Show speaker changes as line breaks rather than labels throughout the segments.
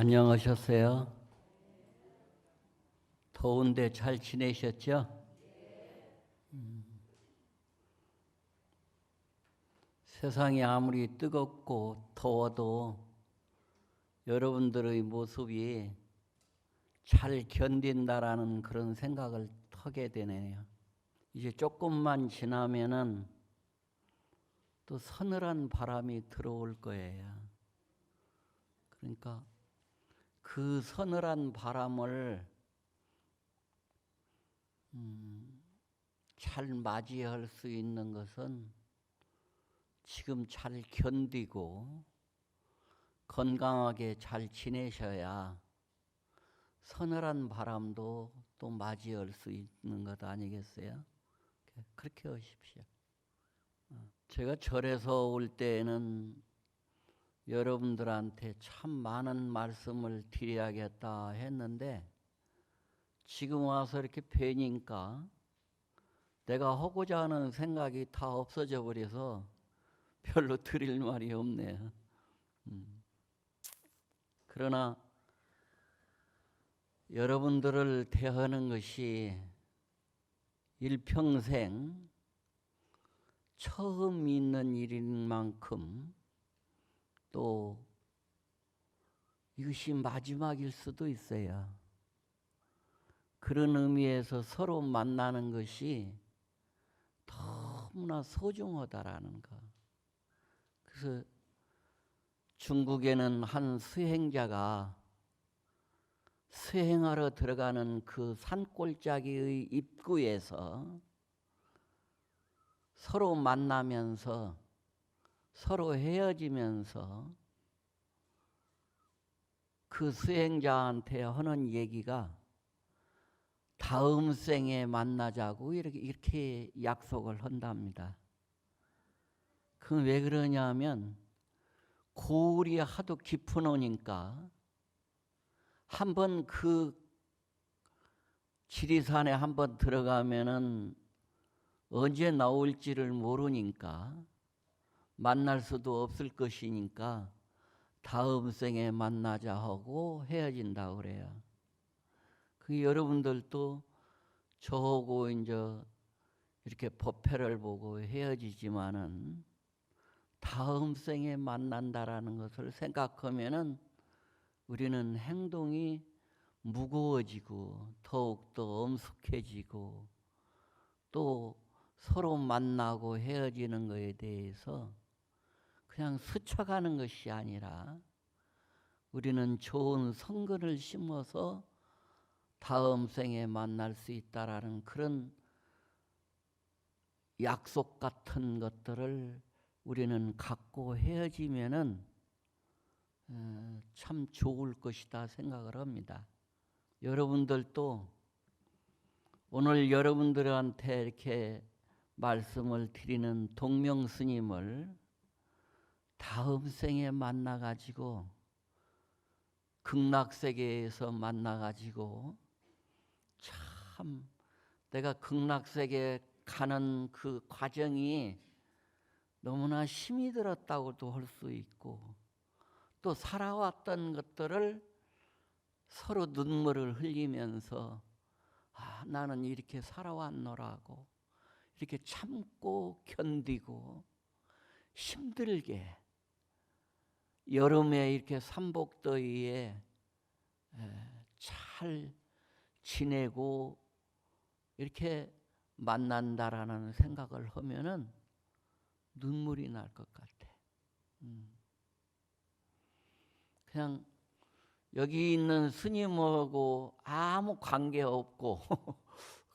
안녕하셨어요? 더운데 잘 지내셨죠? 세상이 아무리 뜨겁고 더워도 여러분들의 모습이 잘 견딘다라는 그런 생각을 하게 되네요. 이제 조금만 지나면은 또 서늘한 바람이 들어올 거예요. 그러니까 그 서늘한 바람을 잘 맞이할 수 있는 것은 지금 잘 견디고 건강하게 잘 지내셔야 서늘한 바람도 또 맞이할 수 있는 것 아니겠어요? 그렇게 하십시오. 제가 절에서 올 때에는 여러분들한테 참 많은 말씀을 드려야겠다 했는데 지금 와서 이렇게 뵈니까 내가 하고자 하는 생각이 다 없어져 버려서 별로 드릴 말이 없네요. 그러나 여러분들을 대하는 것이 일평생 처음 있는 일인 만큼 또 이것이 마지막일 수도 있어요. 그런 의미에서 서로 만나는 것이 너무나 소중하다라는 것. 그래서 중국에는 한 수행자가 수행하러 들어가는 그 산골짜기의 입구에서 서로 만나면서 서로 헤어지면서 그 수행자한테 하는 얘기가 다음 생에 만나자고 이렇게 약속을 한답니다. 그건 왜 그러냐면 고울이 하도 깊은 오니까 한번 그 지리산에 한번 들어가면은 언제 나올지를 모르니까 만날 수도 없을 것이니까 다음 생에 만나자 하고 헤어진다고 그래요. 그 여러분들도 저하고 이제 이렇게 법회를 보고 헤어지지만은 다음 생에 만난다라는 것을 생각하면은 우리는 행동이 무거워지고 더욱더 엄숙해지고 또 서로 만나고 헤어지는 것에 대해서 그냥 스쳐가는 것이 아니라 우리는 좋은 성근을 심어서 다음 생에 만날 수 있다라는 그런 약속 같은 것들을 우리는 갖고 헤어지면은 참 좋을 것이다 생각을 합니다. 여러분들도 오늘 여러분들한테 이렇게 말씀을 드리는 동명 스님을 다음 생에 만나가지고 극락세계에서 만나가지고 참 내가 극락세계 가는 그 과정이 너무나 힘이 들었다고도 할 수 있고 또 살아왔던 것들을 서로 눈물을 흘리면서 나는 이렇게 살아왔노라고 이렇게 참고 견디고 힘들게 여름에 이렇게 삼복더위에 잘 지내고 이렇게 만난다라는 생각을 하면은 눈물이 날 것 같아. 그냥 여기 있는 스님하고 아무 관계 없고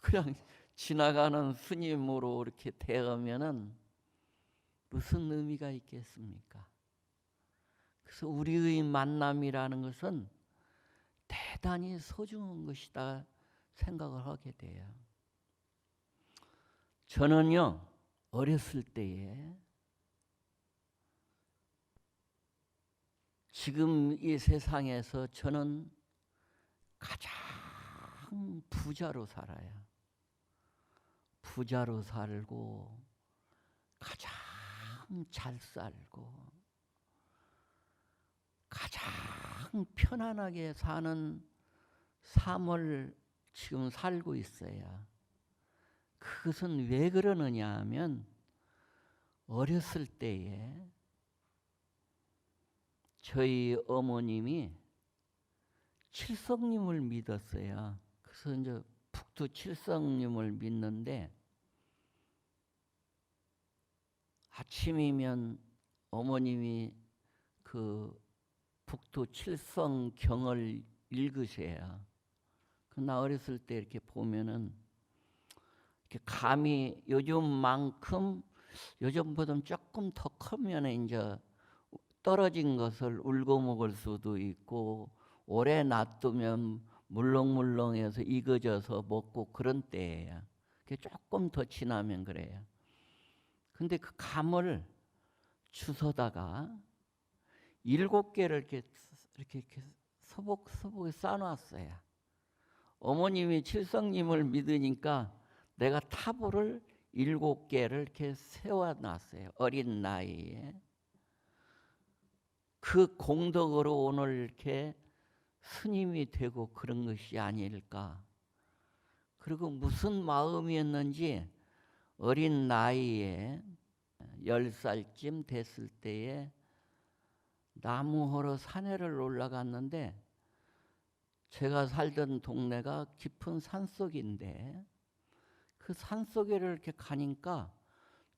그냥 지나가는 스님으로 이렇게 대하면은 무슨 의미가 있겠습니까? 그래서 우리의 만남이라는 것은 대단히 소중한 것이다 생각을 하게 돼요. 저는요 어렸을 때에 지금 이 세상에서 저는 가장 부자로 살아요. 부자로 살고 가장 잘 살고 가장 가장 편안하게 사는 삶을 지금 살고 있어요. 그것은 왜 그러느냐 하면 어렸을 때에 저희 어머님이 칠성님을 믿었어요. 그래서 이제 북두 칠성님을 믿는데 아침이면 어머님이 그 북두 칠성경을 읽으세요. 나 어렸을 때 이렇게 보면은 이렇게 감이 요즘만큼 요즘보다 조금 더 크면 이제 떨어진 것을 울고 먹을 수도 있고 오래 놔두면 물렁물렁해서 익어져서 먹고 그런 때예요. 조금 더 지나면 그래요. 근데 그 감을 주워다가 7개를 이렇게 서복서복에 쌓아놨어요. 어머님이 칠성님을 믿으니까 내가 타불을 7개를 이렇게 세워놨어요. 어린 나이에. 그 공덕으로 오늘 이렇게 스님이 되고 그런 것이 아닐까. 그리고 무슨 마음이었는지 어린 나이에 10살쯤 됐을 때에 나무허러 산에를 올라갔는데 제가 살던 동네가 깊은 산속인데 그 산속에를 이렇게 가니까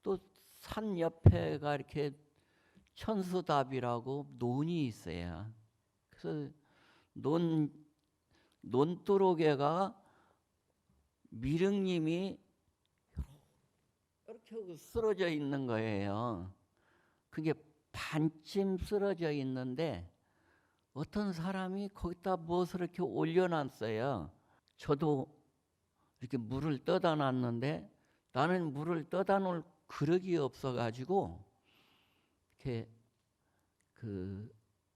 또 산 옆에가 이렇게 천수답이라고 논이 있어요. 그래서 논두록에가 미륵님이 이렇게 쓰러져 있는 거예요. 그게 반쯤 쓰러져 있는데 어떤 사람이 거기다 무엇을 이렇게 올려놨어요. 저도 이렇게 물을 떠다 놨는데 나는 물을 떠다 놓을 그릇이 없어가지고 이렇게 그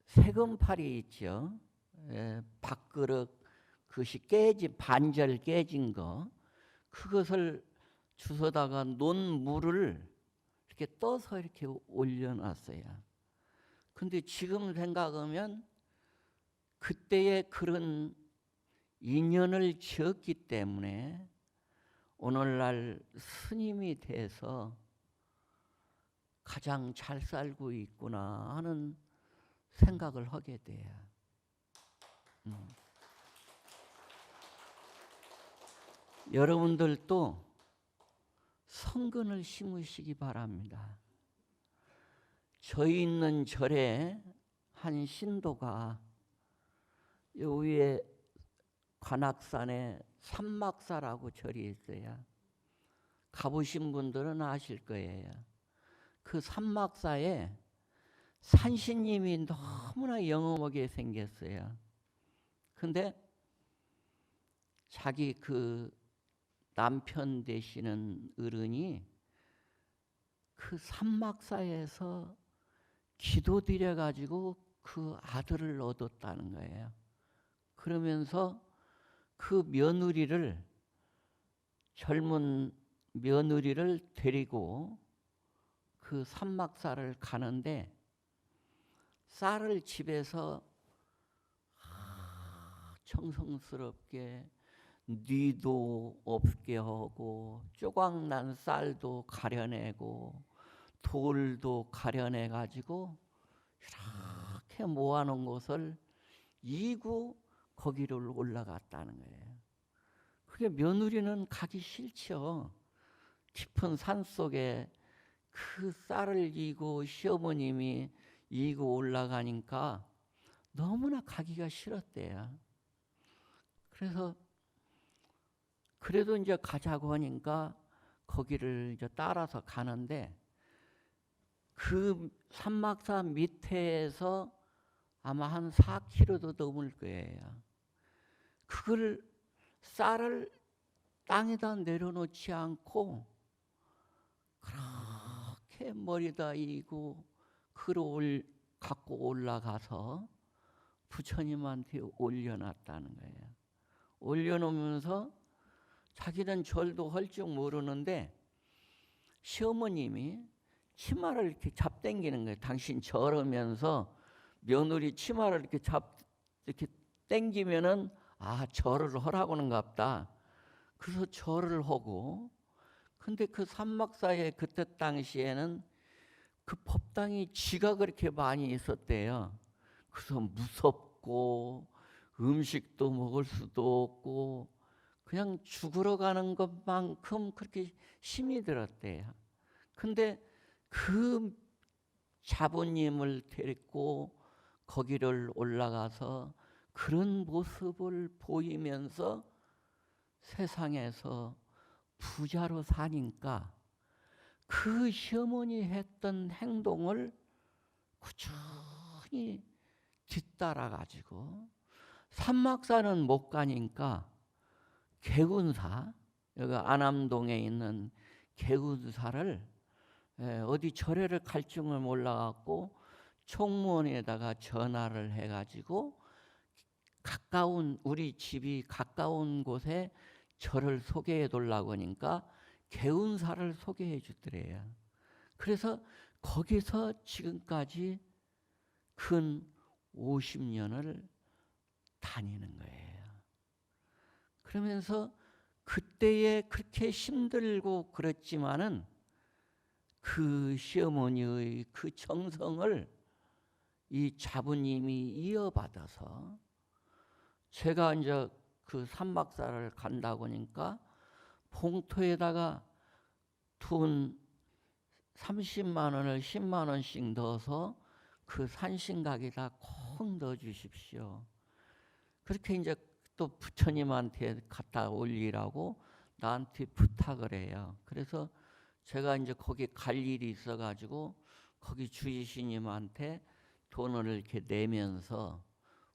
세금팔이 있죠. 밥그릇 그것이 반절 깨진 거 그것을 주워다가 논 물을 이렇게 떠서 이렇게 올려놨어요. 근데 지금 생각하면 그때의 그런 인연을 지었기 때문에 오늘날 스님이 돼서 가장 잘 살고 있구나 하는 생각을 하게 돼요. 여러분들도 성근을 심으시기 바랍니다. 저희 있는 절에 한 신도가 요 위에 관악산에 삼막사라고 절이 있어요. 가보신 분들은 아실 거예요. 그 삼막사에 산신님이 너무나 영험하게 생겼어요. 근데 자기 그 남편 되시는 어른이 그 삼막사에서 기도드려 가지고 그 아들을 얻었다는 거예요. 그러면서 그 젊은 며느리를 데리고 그 삼막사를 가는데 쌀을 집에서 정성스럽게 뉘도 없게 하고 조각난 쌀도 가려내고 돌도 가려내 가지고 이렇게 모아놓은 것을 이고 거기를 올라갔다는 거예요. 그게 며느리는 가기 싫죠. 깊은 산 속에 그 쌀을 이고 시어머님이 이고 올라가니까 너무나 가기가 싫었대요. 그래서 그래도 이제 가자고 하니까 거기를 이제 따라서 가는데 그 삼막사 밑에서 아마 한 4km도 넘을 거예요. 그걸 쌀을 땅에다 내려놓지 않고 그렇게 머리다 이고 그걸 갖고 올라가서 부처님한테 올려놨다는 거예요. 올려놓으면서 자기는 절도 할 줄 모르는데 시어머님이 치마를 이렇게 잡당기는 거예요. 당신 절하면서 며느리 치마를 이렇게 이렇게 땡기면은 절을 하라고는갑다. 그래서 절을 하고, 근데 그 산막사에 그때 당시에는 그 법당이 쥐가 그렇게 많이 있었대요. 그래서 무섭고 음식도 먹을 수도 없고 그냥 죽으러 가는 것만큼 그렇게 힘이 들었대요. 근데 그 자부님을 데리고 거기를 올라가서 그런 모습을 보이면서 세상에서 부자로 사니까 그 시어머니 했던 행동을 꾸준히 뒤따라 가지고 산막사는 못 가니까 개군사, 여기 안암동에 있는 개군사를 어디 절에를 갈 줄을 몰라갖고 총무원에다가 전화를 해가지고 우리 집이 가까운 곳에 절을 소개해 달라고 하니까 개운사를 소개해 주더래요. 그래서 거기서 지금까지 근 50년을 다니는 거예요. 그러면서 그때에 그렇게 힘들고 그랬지만은 그 시어머니의 그 정성을 이 자부님이 이어받아서 제가 이제 그 산막사를 간다고 하니까 봉투에다가 돈 30만 원을 10만 원씩 넣어서 그 산신각에다 콕 넣어 주십시오. 그렇게 이제 또 부처님한테 갖다 올리라고 나한테 부탁을 해요. 그래서 제가 이제 거기 갈 일이 있어가지고 거기 주지스님한테 돈을 이렇게 내면서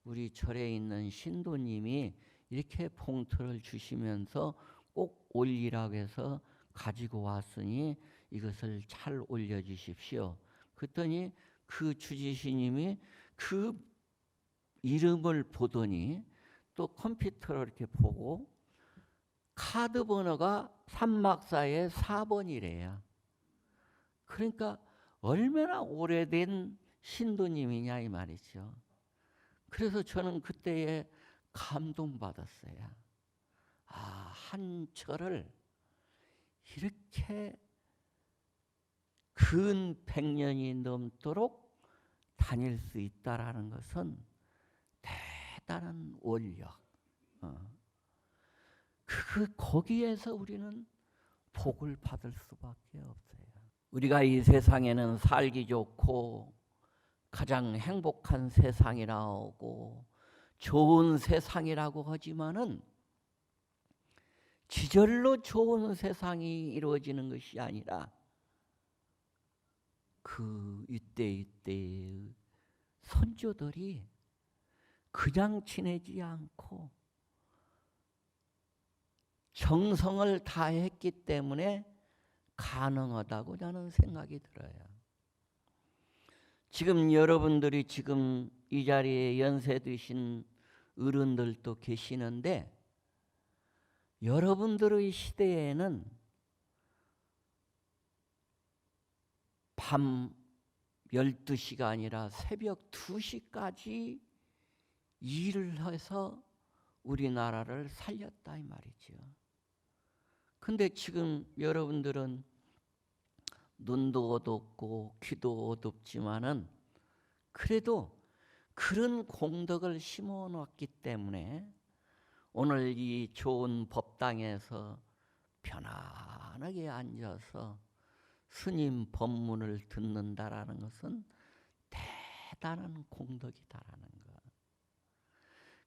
우리 절에 있는 신도님이 이렇게 봉투를 주시면서 꼭 올리라고 해서 가지고 왔으니 이것을 잘 올려주십시오. 그랬더니 그 주지스님이 그 이름을 보더니 또 컴퓨터로 이렇게 보고 카드 번호가 산막사의 4번이래요. 그러니까 얼마나 오래된 신도님이냐 이 말이죠. 그래서 저는 그때에 감동받았어요. 한 절을 이렇게 근 100년이 넘도록 다닐 수 있다라는 것은 대단한 원력. 거기에서 우리는 복을 받을 수밖에 없어요. 우리가 이 세상에는 살기 좋고 가장 행복한 세상이라고 좋은 세상이라고 하지만은 지절로 좋은 세상이 이루어지는 것이 아니라 그 이때의 선조들이 그냥 지내지 않고 정성을 다했기 때문에 가능하다고 저는 생각이 들어요. 지금 여러분들이 지금 이 자리에 연세 드신 어른들도 계시는데 여러분들의 시대에는 밤 12시가 아니라 새벽 2시까지 일을 해서 우리나라를 살렸다 이 말이죠. 근데 지금 여러분들은 눈도 어둡고 귀도 어둡지만은 그래도 그런 공덕을 심어 놨기 때문에 오늘 이 좋은 법당에서 편안하게 앉아서 스님 법문을 듣는다라는 것은 대단한 공덕이다라는 것.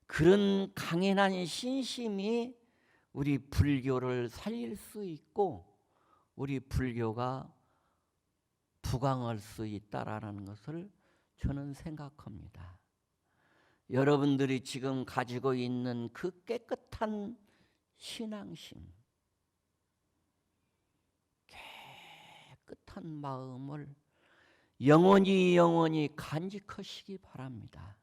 그런 강인한 신심이 우리 불교를 살릴 수 있고 우리 불교가 부강할 수 있다라는 것을 저는 생각합니다. 여러분들이 지금 가지고 있는 그 깨끗한 신앙심, 깨끗한 마음을 영원히 간직하시기 바랍니다.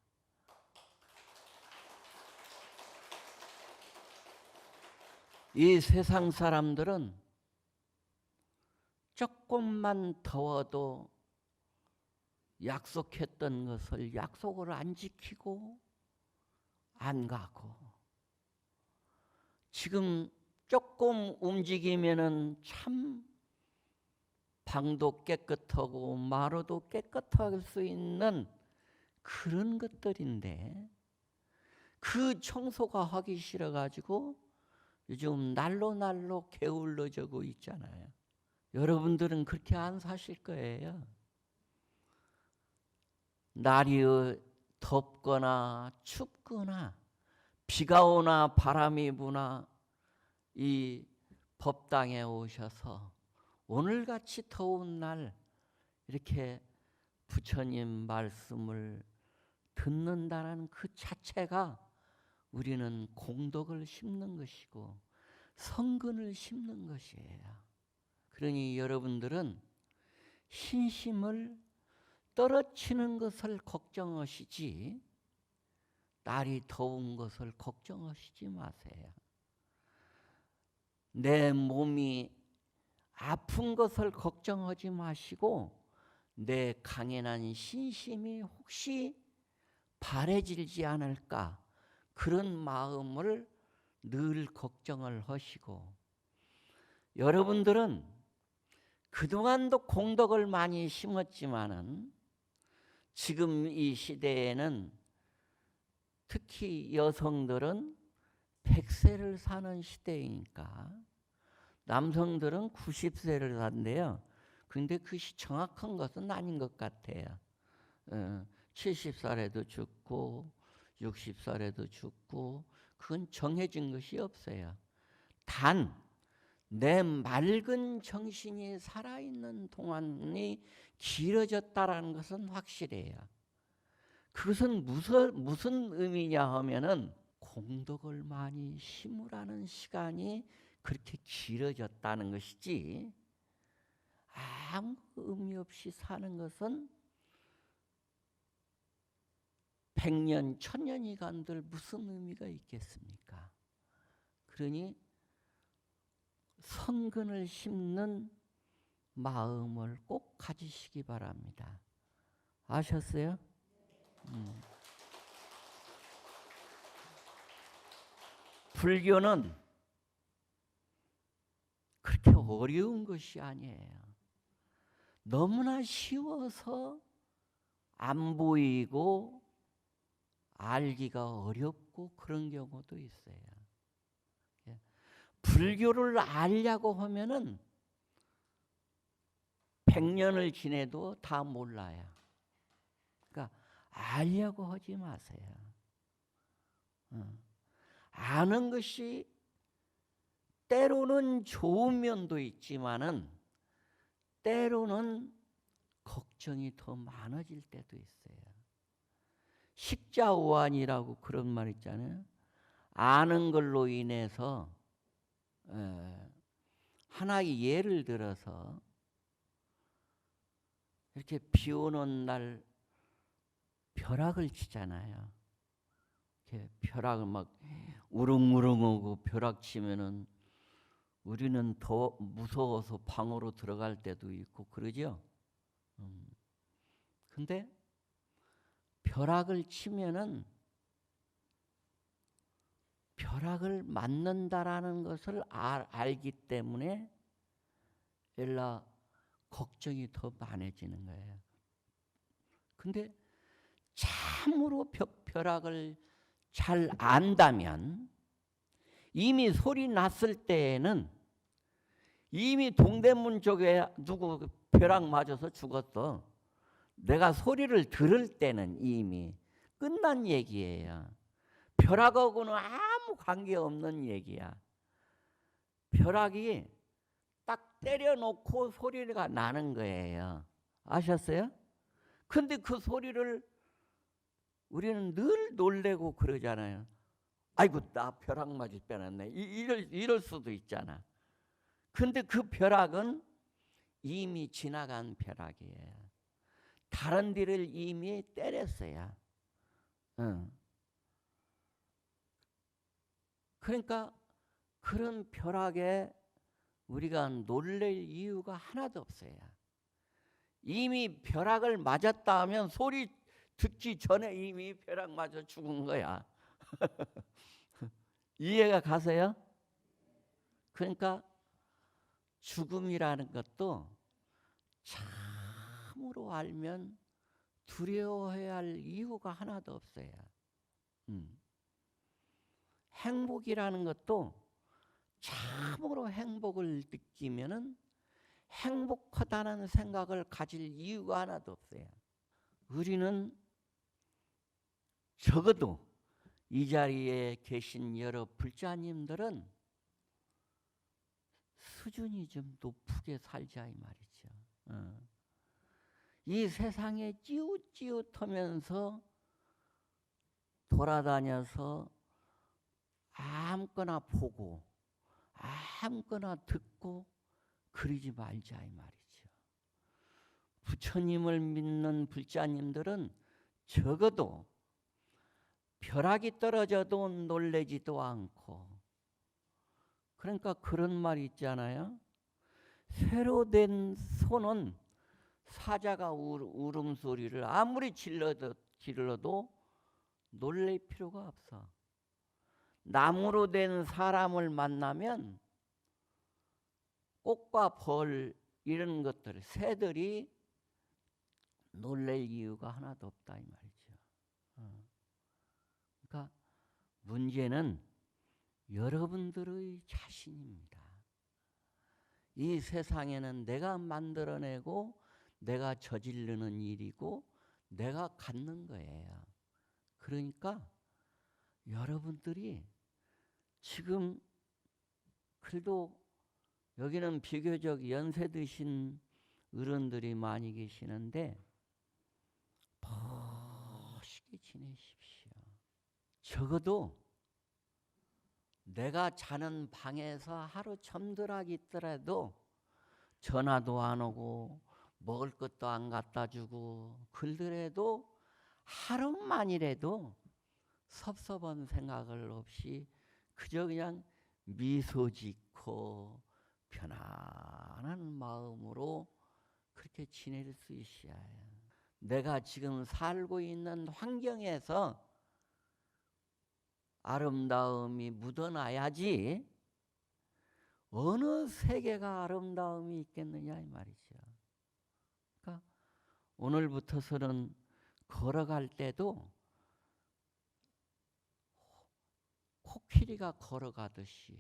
이 세상 사람들은 조금만 더워도 약속했던 것을 약속을 안 지키고 안 가고 지금 조금 움직이면은 참 방도 깨끗하고 마루도 깨끗할 수 있는 그런 것들인데 그 청소가 하기 싫어가지고 요즘 날로 게을러지고 있잖아요. 여러분들은 그렇게 안 사실 거예요. 날이 덥거나 춥거나 비가 오나 바람이 부나 이 법당에 오셔서 오늘같이 더운 날 이렇게 부처님 말씀을 듣는다는 그 자체가 우리는 공덕을 심는 것이고 성근을 심는 것이에요. 그러니 여러분들은 신심을 떨어지는 것을 걱정하시지 날이 더운 것을 걱정하시지 마세요. 내 몸이 아픈 것을 걱정하지 마시고 내 강인한 신심이 혹시 바래지지 않을까 그런 마음을 늘 걱정을 하시고 여러분들은 그동안도 공덕을 많이 심었지만은 지금 이 시대에는 특히 여성들은 100세를 사는 시대이니까 남성들은 90세를 산대요. 근데 그것이 정확한 것은 아닌 것 같아요. 70살에도 죽고 60살에도 죽고 그건 정해진 것이 없어요. 단 내 맑은 정신이 살아있는 동안이 길어졌다라는 것은 확실해요. 그것은 무슨 의미냐 하면은 공덕을 많이 심으라는 시간이 그렇게 길어졌다는 것이지 아무 의미 없이 사는 것은 100년, 1000년이 간들 무슨 의미가 있겠습니까? 그러니 성근을 심는 마음을 꼭 가지시기 바랍니다. 아셨어요? 불교는 그렇게 어려운 것이 아니에요. 너무나 쉬워서 안 보이고 알기가 어렵고 그런 경우도 있어요. 불교를 알려고 하면은 100년을 지내도 다 몰라요. 그러니까 알려고 하지 마세요. 아는 것이 때로는 좋은 면도 있지만은 때로는 걱정이 더 많아질 때도 있어요. 식자오한이라고 그런 말 있잖아요. 아는 걸로 인해서 하나의 예를 들어서 이렇게 비 오는 날 벼락을 치잖아요. 이렇게 벼락을 막 우릉우릉하고 벼락 치면은 우리는 더 무서워서 방으로 들어갈 때도 있고 그러죠. 근데 벼락을 치면은 벼락을 맞는다라는 것을 알기 때문에 엘라 걱정이 더 많아지는 거예요. 근데 참으로 벼락을 잘 안다면 이미 소리 났을 때에는 이미 동대문 쪽에 누구 벼락 맞아서 죽었어. 내가 소리를 들을 때는 이미 끝난 얘기예요. 벼락하고는 아무 관계없는 얘기야. 벼락이 딱 때려놓고 소리가 나는 거예요. 아셨어요? 근데 그 소리를 우리는 늘 놀래고 그러잖아요. 아이고 나 벼락 맞을 뻔했네. 이럴 수도 있잖아. 근데 그 벼락은 이미 지나간 벼락이에요. 다른 데를 이미 때렸어요. 그러니까 그런 벼락에 우리가 놀랄 이유가 하나도 없어요. 이미 벼락을 맞았다 하면 소리 듣기 전에 이미 벼락 맞아 죽은 거야. 이해가 가세요? 그러니까 죽음이라는 것도 참으로 알면 두려워해야 할 이유가 하나도 없어요. 행복이라는 것도 참으로 행복을 느끼면은 행복하다는 생각을 가질 이유가 하나도 없어요. 우리는 적어도 이 자리에 계신 여러 불자님들은 수준이 좀 높게 살자 이 말이죠. 이 세상에 찌웃찌웃하면서 돌아다녀서 아무거나 보고 아무거나 듣고 그러지 말자 이 말이죠. 부처님을 믿는 불자님들은 적어도 벼락이 떨어져도 놀래지도 않고, 그러니까 그런 말이 있잖아요. 새로 된 소는 사자가 울음소리를 아무리 질러도 놀랄 필요가 없어. 나무로 된 사람을 만나면 꽃과 벌 이런 것들, 새들이 놀랄 이유가 하나도 없다 이 말이죠. 그러니까 문제는 여러분들의 자신입니다. 이 세상에는 내가 만들어내고 내가 저지르는 일이고 내가 갖는 거예요. 그러니까 여러분들이 지금 그래도 여기는 비교적 연세 드신 어른들이 많이 계시는데 멋있게 지내십시오. 적어도 내가 자는 방에서 하루 잠들어가 있더라도 전화도 안 오고 먹을 것도 안 갖다 주고 그러더라도 하루만이라도 섭섭한 생각을 없이 그저 그냥 미소 짓고 편안한 마음으로 그렇게 지낼 수 있어야 해요. 내가 지금 살고 있는 환경에서 아름다움이 묻어나야지 어느 세계가 아름다움이 있겠느냐 이 말이죠. 그러니까 오늘부터서는 걸어갈 때도 코끼리가 걸어가듯이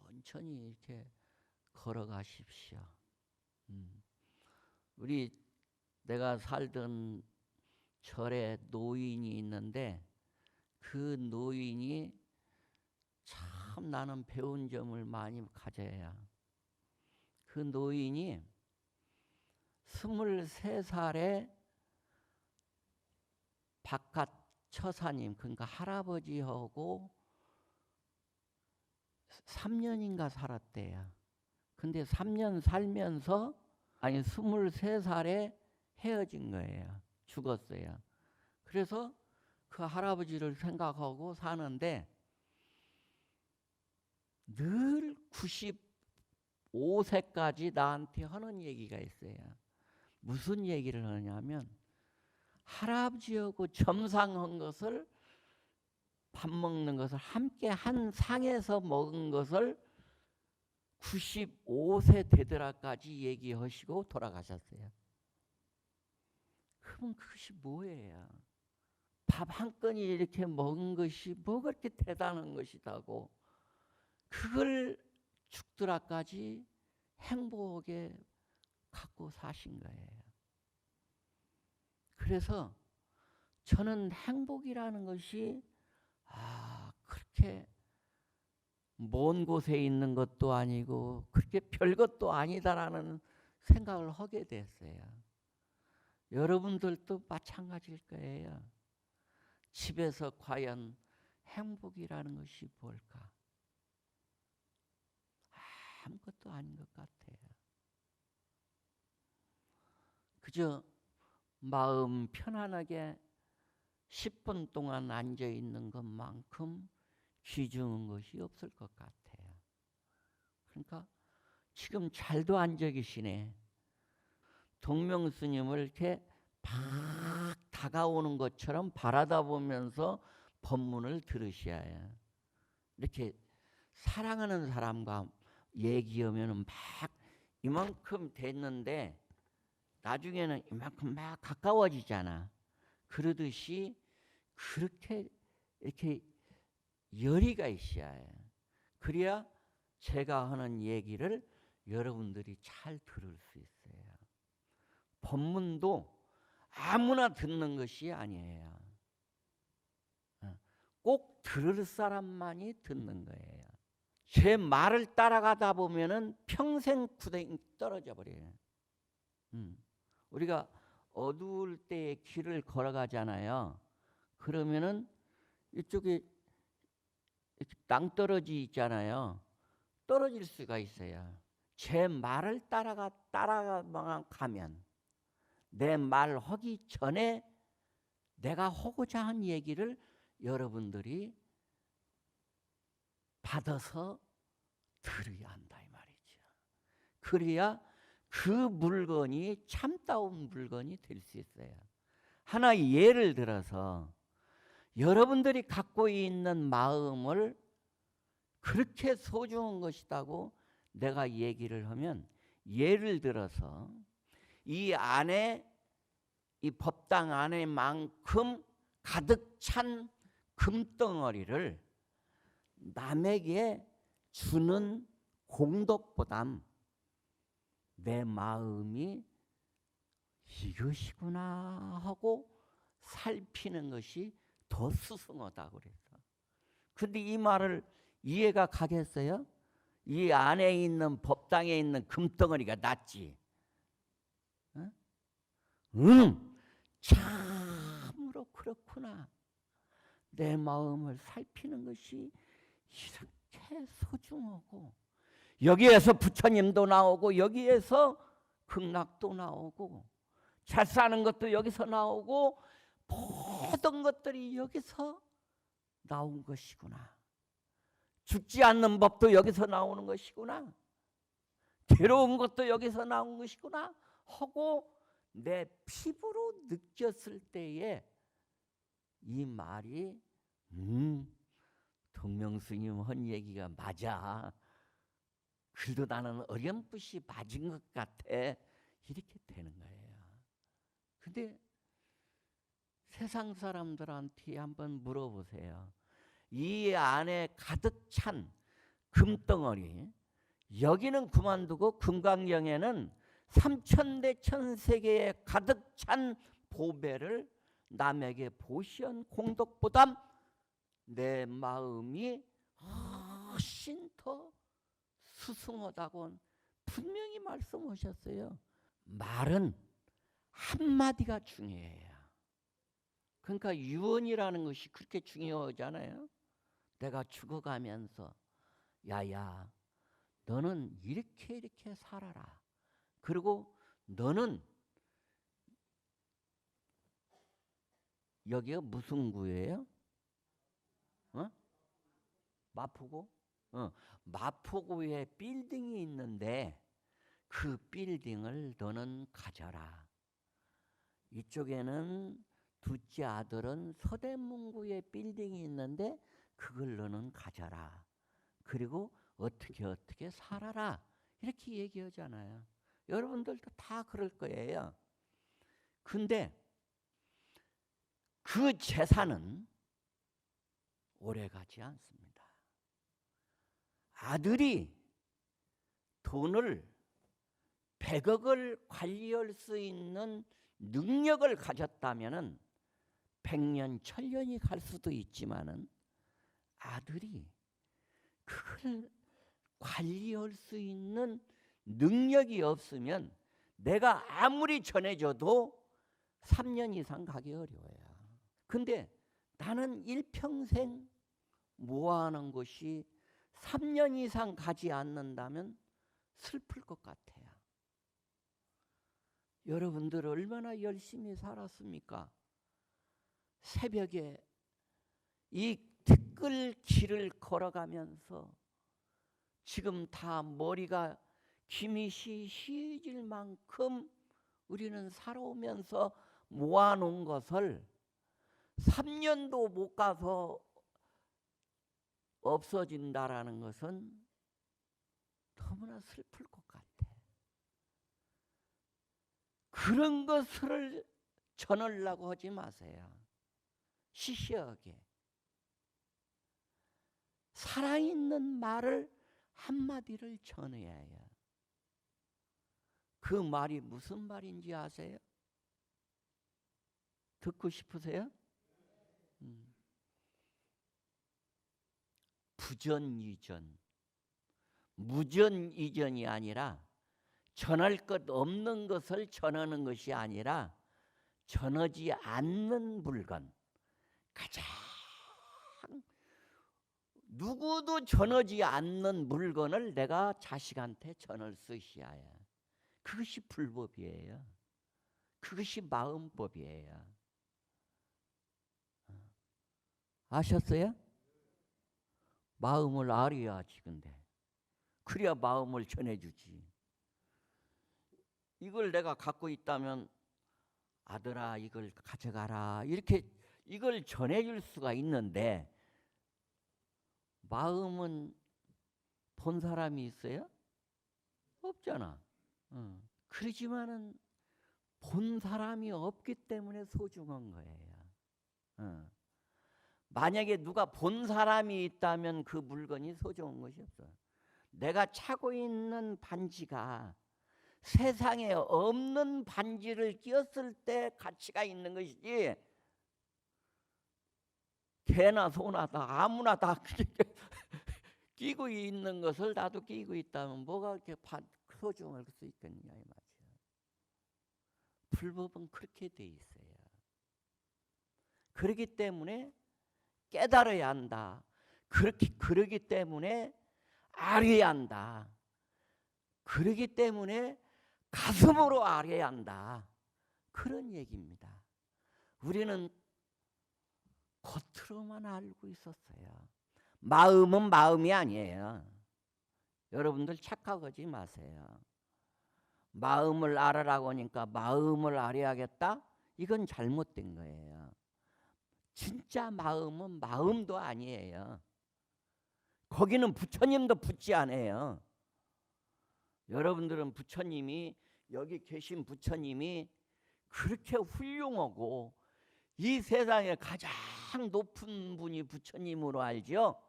천천히 이렇게 걸어가십시오. 우리 내가 살던 절에 노인이 있는데 그 노인이 참 나는 배운 점을 많이 가져야. 그 노인이 23살에 바깥 처사님, 그러니까 할아버지하고 3년인가 살았대요. 근데 3년 살면서 23살에 헤어진 거예요. 죽었어요. 그래서 그 할아버지를 생각하고 사는데 늘 95세까지 나한테 하는 얘기가 있어요. 무슨 얘기를 하냐면 할아버지하고 점상한 것을, 밥 먹는 것을 함께 한 상에서 먹은 것을 95세 되더라까지 얘기하시고 돌아가셨어요. 그럼 그것이 뭐예요? 밥 한 건이 이렇게 먹은 것이 뭐 그렇게 대단한 것이다고 그걸 죽더라까지 행복하게 갖고 사신 거예요. 그래서 저는 행복이라는 것이 그렇게 먼 곳에 있는 것도 아니고 그렇게 별것도 아니다라는 생각을 하게 됐어요. 여러분들도 마찬가지일 거예요. 집에서 과연 행복이라는 것이 뭘까? 아무것도 아닌 것 같아요. 그저 마음 편안하게 10분 동안 앉아 있는 것만큼 귀중한 것이 없을 것 같아요. 그러니까 지금 잘도 앉아 계시네. 동명스님을 이렇게 팍 다가오는 것처럼 바라다 보면서 법문을 들으셔야 해요. 이렇게 사랑하는 사람과 얘기하면 막 이만큼 됐는데 나중에는 이만큼 막 가까워지잖아. 그러듯이 그렇게 이렇게 열의가 있어야 해요. 그래야 제가 하는 얘기를 여러분들이 잘 들을 수 있어요. 법문도 아무나 듣는 것이 아니에요. 꼭 들을 사람만이 듣는 거예요. 제 말을 따라가다 보면은 평생 구덩이 떨어져 버려요. 우리가 어두울 때 길을 걸어가잖아요. 그러면은 이쪽에 낭떠러지 있잖아요. 떨어질 수가 있어요. 제 말을 따라가면 내 말 하기 전에 내가 하고자 한 얘기를 여러분들이 받아서 들어야 한다 이 말이죠. 그래야 그 물건이 참다운 물건이 될 수 있어요. 하나 예를 들어서 여러분들이 갖고 있는 마음을 그렇게 소중한 것이라고 내가 얘기를 하면, 예를 들어서 이 안에, 이 법당 안에만큼 가득 찬 금덩어리를 남에게 주는 공덕보담 내 마음이 이것이구나 하고 살피는 것이 더 수승하다고 그랬어. 근데 이 말을 이해가 가겠어요? 이 안에 있는 법당에 있는 금덩어리가 낫지. 참으로 그렇구나. 내 마음을 살피는 것이 이렇게 소중하고, 여기에서 부처님도 나오고 여기에서 극락도 나오고 잘 사는 것도 여기서 나오고 모든 것들이 여기서 나온 것이구나. 죽지 않는 법도 여기서 나오는 것이구나. 괴로운 것도 여기서 나온 것이구나 하고 내 피부로 느꼈을 때에 이 말이 동명스님 한 얘기가 맞아. 그래도 나는 어렴풋이 맞은 것 같아. 이렇게 되는 거예요. 근데 세상 사람들한테 한번 물어보세요. 이 안에 가득 찬 금덩어리, 여기는 그만두고 금강경에는 삼천대천세계에 가득 찬 보배를 남에게 보시한 공덕보다 내 마음이 훨씬 더 수승하다고 분명히 말씀하셨어요. 말은 한마디가 중요해요. 그러니까 유언이라는 것이 그렇게 중요하잖아요. 내가 죽어가면서 야야 너는 이렇게 살아라. 그리고 너는 여기가 무슨 구예요? 마포구? 마포구에 빌딩이 있는데 그 빌딩을 너는 가져라. 이쪽에는 둘째 아들은 서대문구에 빌딩이 있는데 그걸 너는 가져라. 그리고 어떻게 살아라. 이렇게 얘기하잖아요. 여러분들도 다 그럴 거예요. 근데 그 재산은 오래가지 않습니다. 아들이 돈을 100억을 관리할 수 있는 능력을 가졌다면 100년, 1000년이 갈 수도 있지만은 아들이 그걸 관리할 수 있는 능력이 없으면 내가 아무리 전해줘도 3년 이상 가기 어려워요. 근데 나는 일평생 모아하는 것이 3년 이상 가지 않는다면 슬플 것 같아요. 여러분들 얼마나 열심히 살았습니까? 새벽에 이 티끌 길을 걸어가면서 지금 다 머리가 김이 시해질 만큼 우리는 살아오면서 모아놓은 것을 3년도 못 가서 없어진다라는 것은 너무나 슬플 것 같아. 그런 것을 전하려고 하지 마세요. 시시하게. 살아있는 말을 한마디를 전해야 해요. 그 말이 무슨 말인지 아세요? 듣고 싶으세요? 부전이전, 무전이전이 아니라 전할 것 없는 것을 전하는 것이 아니라 전하지 않는 물건, 가장 누구도 전하지 않는 물건을 내가 자식한테 전할 수 있어야 해요. 그것이 불법이에요. 그것이 마음법이에요. 아셨어요? 마음을 알아야지. 근데 그래야 마음을 전해주지. 이걸 내가 갖고 있다면 아들아 이걸 가져가라 이렇게 이걸 전해줄 수가 있는데, 마음은 본 사람이 있어요? 없잖아. 그러지만은 본 사람이 없기 때문에 소중한 거예요. 만약에 누가 본 사람이 있다면 그 물건이 소중한 것이 없어. 내가 차고 있는 반지가 세상에 없는 반지를 끼었을 때 가치가 있는 것이지, 개나 소나 다 아무나 다 끼고 있는 것을 나도 끼고 있다면 뭐가 그렇게 소중할 수 있겠냐 이 말이야. 불법은 그렇게 돼 있어요. 그렇기 때문에 깨달아야 한다. 그러기 때문에 알아야 한다. 그러기 때문에 가슴으로 알아야 한다. 그런 얘기입니다. 우리는 겉으로만 알고 있었어요. 마음은 마음이 아니에요. 여러분들 착각하지 마세요. 마음을 알아라고 하니까 마음을 알아야겠다? 이건 잘못된 거예요. 진짜 마음은 마음도 아니에요. 거기는 부처님도 붙지 않아요. 여러분들은 부처님이, 여기 계신 부처님이 그렇게 훌륭하고 이 세상에 가장 높은 분이 부처님으로 알죠?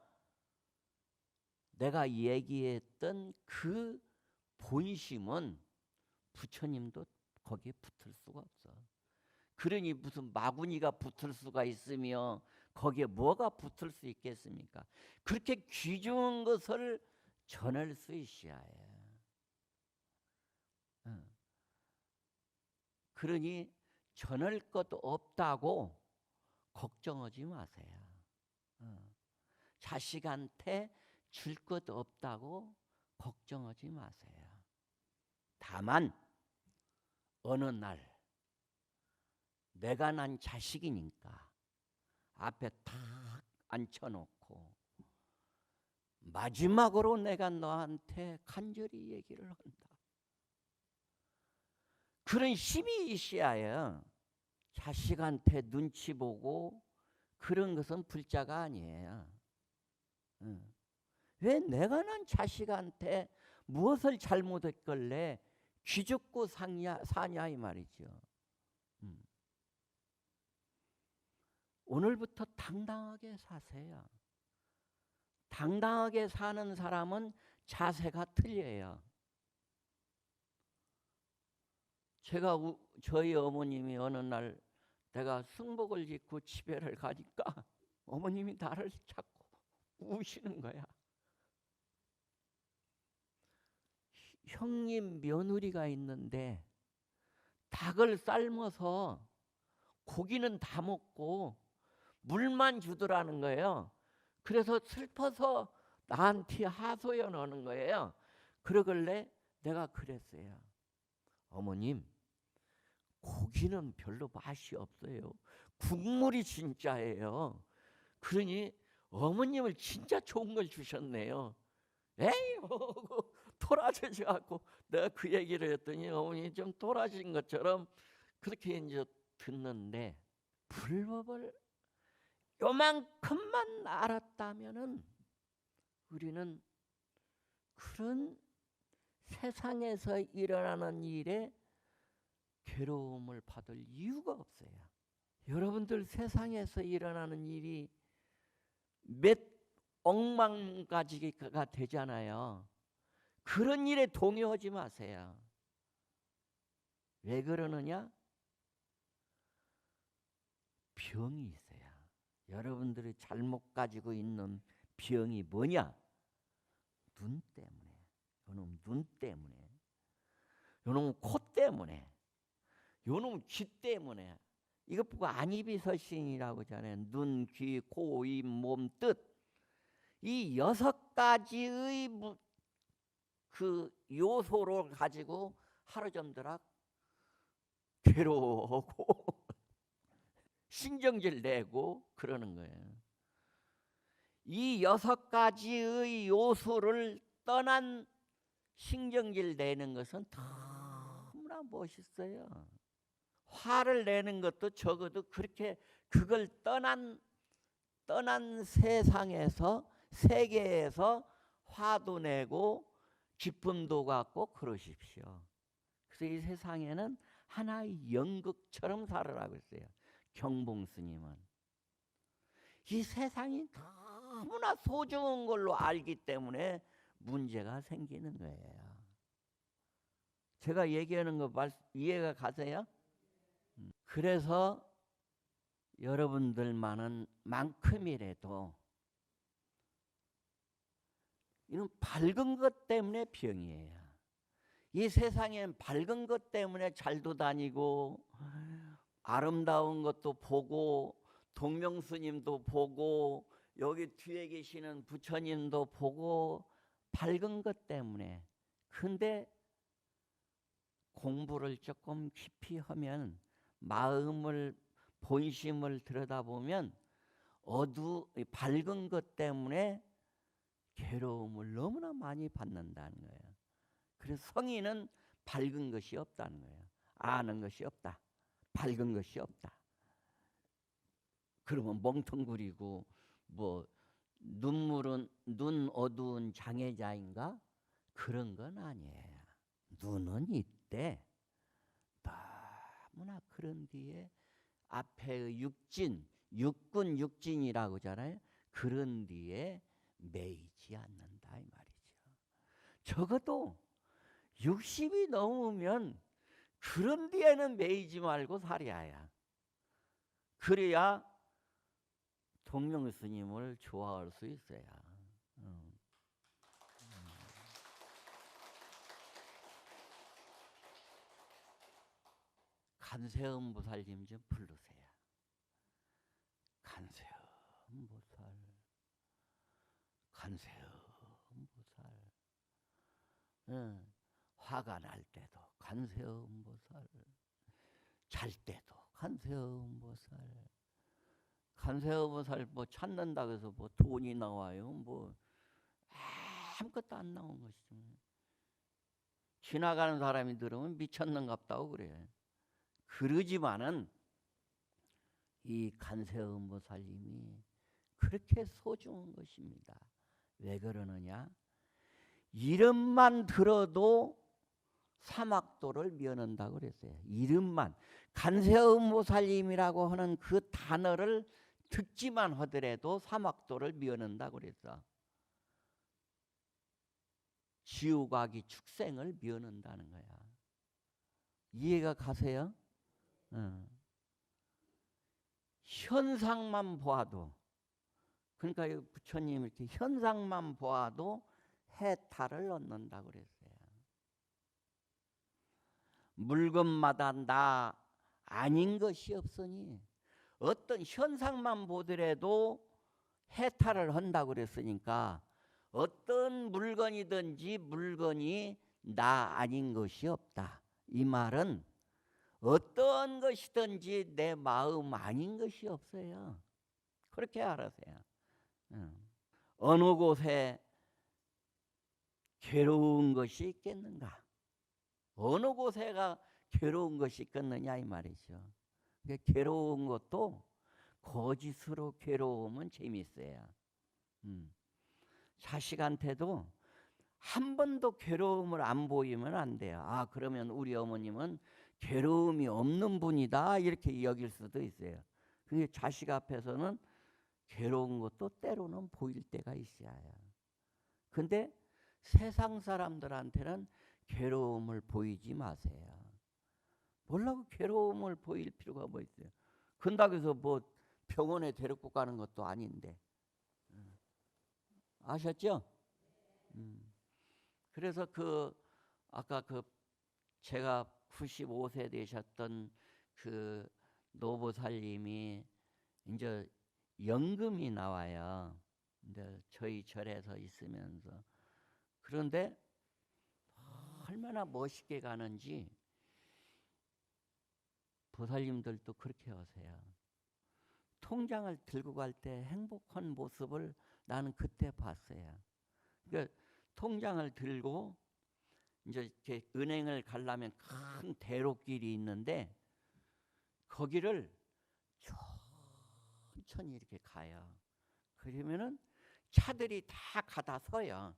내가 얘기했던 그 본심은 부처님도 거기에 붙을 수가 없어. 그러니 무슨 마구니가 붙을 수가 있으며 거기에 뭐가 붙을 수 있겠습니까? 그렇게 귀중한 것을 전할 수 있어야 해요. 그러니 전할 것 없다고 걱정하지 마세요. 자식한테 줄 것 없다고 걱정하지 마세요. 다만 어느 날 내가 난 자식이니까 앞에 탁 앉혀놓고 마지막으로 내가 너한테 간절히 얘기를 한다. 그런 힘이 있어야 해요. 자식한테 눈치 보고 그런 것은 불자가 아니에요. 왜 내가 난 자식한테 무엇을 잘못했길래 귀죽고 사냐 이 말이죠. 오늘부터 당당하게 사세요. 당당하게 사는 사람은 자세가 틀려요. 저희 어머님이 어느 날 내가 승복을 입고 집에를 가니까 어머님이 나를 자꾸 우시는 거야. 형님 며느리가 있는데 닭을 삶아서 고기는 다 먹고 물만 주더라는 거예요. 그래서 슬퍼서 나한테 하소연하는 거예요. 그러길래 내가 그랬어요. 어머님, 고기는 별로 맛이 없어요. 국물이 진짜예요. 그러니 어머님을 진짜 좋은 걸 주셨네요. 에이, 토라지지 않고 내가 그 얘기를 했더니 어머니 좀 토라진 것처럼 그렇게 이제 듣는데 불법을 요만큼만 알았다면은 우리는 그런 세상에서 일어나는 일에 괴로움을 받을 이유가 없어요. 여러분들 세상에서 일어나는 일이 몇 억만 가지가 되잖아요. 그런 일에 동요하지 마세요. 왜 그러느냐? 병이 있어요. 여러분들이 잘못 가지고 있는 병이 뭐냐? 눈 때문에. 요놈 눈 때문에. 요놈 코 때문에. 요놈 귀 때문에. 이것 보고 안이비설신이라고 하잖아요. 눈, 귀, 코, 입, 몸, 뜻. 이 6가지의 그 요소를 가지고 하루 점들아 괴로워하고 신경질 내고 그러는 거예요. 이 6가지의 요소를 떠난 신경질 내는 것은 너무나 멋있어요. 화를 내는 것도 적어도 그렇게 그걸 떠난 세상에서 세계에서 화도 내고 기쁨도 갖고 그러십시오. 그래서 이 세상에는 하나의 연극처럼 살아라고 했어요. 경봉 스님은 이 세상이 너무나 소중한 걸로 알기 때문에 문제가 생기는 거예요. 제가 얘기하는 거 이해가 가세요? 그래서 여러분들만은 만큼이라도 이런 밝은 것 때문에 병이에요. 이 세상엔 밝은 것 때문에 잘도 다니고 아름다운 것도 보고 동명스님도 보고 여기 뒤에 계시는 부처님도 보고 밝은 것 때문에. 근데 공부를 조금 깊이 하면 마음을 본심을 들여다보면 밝은 것 때문에 괴로움을 너무나 많이 받는다는 거예요. 그래서 성인은 밝은 것이 없다는 거예요. 아는 것이 없다. 밝은 것이 없다. 그러면 멍텅구리고 뭐 눈 어두운 장애자인가? 그런 건 아니에요. 눈은 있대. 너무나 그런 뒤에 앞에 육군 육진이라고 하잖아요. 그런 뒤에 매이지 않는다 이 말이죠. 적어도 60이 넘으면 그런 뒤에는 매이지 말고 살아야. 그래야 동명스님을 좋아할 수 있어요. 간세음보살님 좀 부르세요. 간세음보살, 간세음보살. 화가 날 때도 간세음보살, 잘 때도 간세음보살. 간세음보살 뭐 찾는다 그래서 뭐 돈이 나와요? 뭐 아무것도 안 나온 것이죠. 지나가는 사람이 들으면 미쳤는갑다고 그래. 그러지만은 이 간세음보살님이 그렇게 소중한 것입니다. 왜 그러느냐? 이름만 들어도 사막도를 면한다고 그랬어요. 이름만. 간세음보살님이라고 하는 그 단어를 듣기만 하더라도 사막도를 면한다고 그랬어. 지옥아기 축생을 면한다는 거야. 이해가 가세요? 현상만 보아도, 그러니까 부처님 이렇게 현상만 보아도 해탈을 얻는다고 그랬어요. 물건마다 나 아닌 것이 없으니 어떤 현상만 보더라도 해탈을 한다고 그랬으니까 어떤 물건이든지 물건이 나 아닌 것이 없다. 이 말은 어떤 것이든지 내 마음 아닌 것이 없어요. 그렇게 알아세요. 어느 곳에 괴로운 것이 있겠는가? 어느 곳에가 괴로운 것이 있겠느냐 이 말이죠. 괴로운 것도 거짓으로 괴로우면 재밌어요. 자식한테도 한 번도 괴로움을 안 보이면 안 돼요. 아, 그러면 우리 어머님은 괴로움이 없는 분이다 이렇게 여길 수도 있어요. 그게 자식 앞에서는 괴로운 것도 때로는 보일 때가 있어요. 근데 세상 사람들한테는 괴로움을 보이지 마세요. 뭐라고 괴로움을 보일 필요가 뭐 있어요. 그런다고 해서 뭐 병원에 데리고 가는 것도 아닌데. 아셨죠? 그래서 아까 제가 95세 되셨던 그 노보살님이 이제 연금이 나와요. 이제 저희 절에서 있으면서. 그런데 얼마나 멋있게 가는지 보살님들도 그렇게 하세요. 통장을 들고 갈 때 행복한 모습을 나는 그때 봤어요. 그러니까 통장을 들고 이제 이렇게 은행을 가려면 큰 대로길이 있는데 거기를 천천히 이렇게 가요. 그러면은 차들이 다 가다 서요.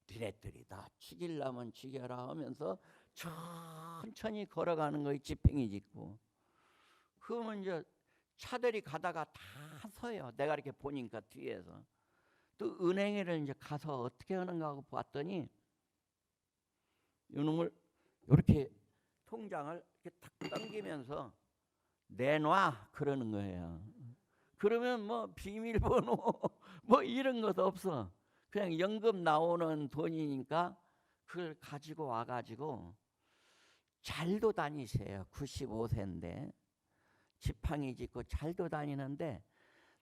니네들이 다 죽이려면 죽여라 하면서 천천히 걸어가는 거에 지팽이 짚고. 그러면 이제 차들이 가다가 다 서요. 내가 이렇게 보니까 뒤에서. 또 은행에를 이제 가서 어떻게 하는가 하고 봤더니 이놈을 이렇게 통장을 이렇게 탁 당기면서 내놔 그러는 거예요. 그러면 뭐 비밀번호 뭐 이런 것도 없어. 그냥 연금 나오는 돈이니까 그걸 가지고 와가지고 잘도 다니세요. 95세인데 지팡이 짚고 잘도 다니는데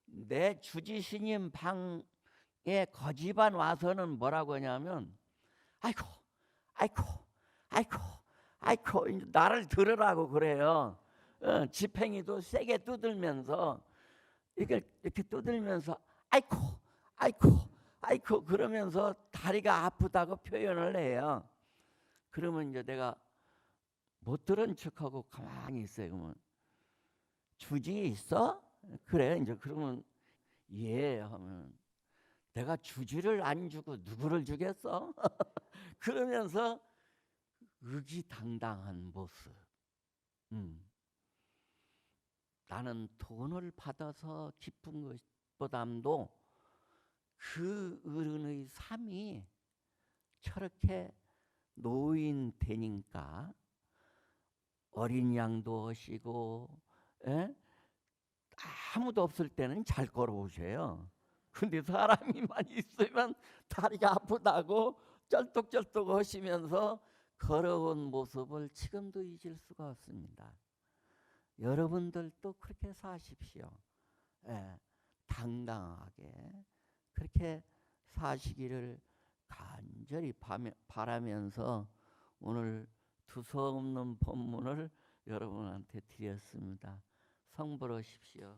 내 주지스님 방에 거지반 와서는 뭐라고 하냐면 아이고 아이고 아이고 아이고 나를 들으라고 그래요. 지팽이도 세게 두들면서 이렇게 두들면서 아이고 아이고 아이고 그러면서 다리가 아프다고 표현을 해요. 그러면 이제 내가 못 들은 척하고 가만히 있어요. 그러면 주지 있어? 그래 이제 그러면 예 하면 내가 주지를 안 주고 누구를 주겠어? 그러면서 의기당당한 모습. 나는 돈을 받아서 기쁜 것보다도 그 어른의 삶이 저렇게 노인 되니까 어린 양도 하시고 아무도 없을 때는 잘 걸어오셔요. 근데 사람이만 있으면 다리가 아프다고 쩔뚝쩔뚝 하시면서 걸어온 모습을 지금도 잊을 수가 없습니다. 여러분들도 그렇게 사십시오. 당당하게 그렇게 사시기를 간절히 바라면서 오늘 두서없는 법문을 여러분한테 드렸습니다. 성불하십시오.